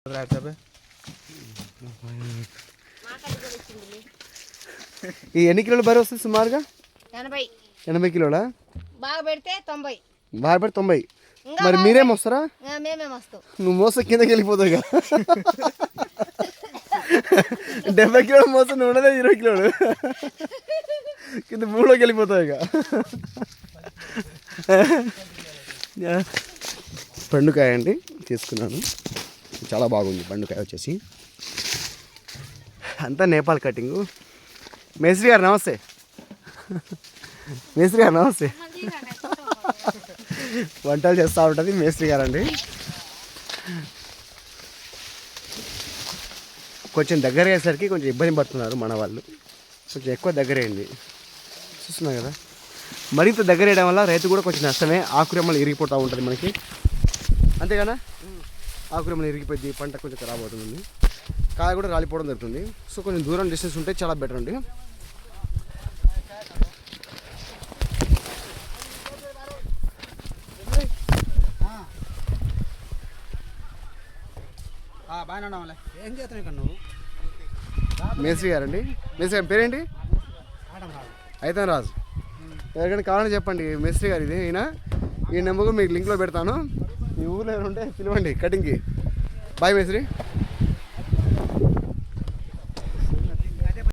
ఈ ఎన్ని కిలోలు బరువు వస్తుంది సుమారుగా? 80 కిలోలా? బాగా పెడితే 90. బాగా పెడితే 90. మరి మీరేం వస్తారా? మేమే వస్తాం. నువ్వు మోస కిందకి వెళ్ళిపోతావుగా. 70 కిలోలు మోసం నువ్వు ఉండదే 20 కిలోలు కింద భూమిలోకి వెళ్ళిపోతావు ఇక. పండుకాయ అండి తీసుకున్నాను, చాలా బాగుంది పండుకాయ వచ్చేసి. అంతా నేపాల్ కటింగు. మేస్త్రి గారు నమస్తే. మేస్త్రి గారు నమస్తే. వంటలు చేస్తూ ఉంటుంది మేస్త్రి గారు అండి. కొంచెం దగ్గర అయ్యేసరికి కొంచెం ఇబ్బంది పడుతున్నారు మన వాళ్ళు, కొంచెం ఎక్కువ దగ్గర అయింది చూస్తున్నారు కదా. మరింత దగ్గర వేయడం వల్ల రైతు కూడా కొంచెం నష్టమే, ఆకురెమ్మలు ఇరిగిపోతూ ఉంటుంది మనకి, అంతేగానా? ఆకురెమ్మలు ఇరిగిపోయింది, పంట కొంచెం ఖరాబ్ అవుతుంది, కాయ కూడా రాలిపోవడం జరుగుతుంది. సో కొంచెం దూరం డిస్టెన్స్ ఉంటే చాలా బెటర్ అండి. ఏం చేస్తాను ఇక్కడ నువ్వు? మేస్త్రి గారండి. మేస్త్రి గారి పేరేంటి? అయితే రాజు. ఎవరికైనా కావాలని చెప్పండి మేస్త్రి గారు ఇది. ఈ నెంబర్ మీకు లింక్లో పెడతాను, మీ ఊర్లో ఉంటే పిలవండి కటింగ్కి. బాయ్ మేస్త్రి.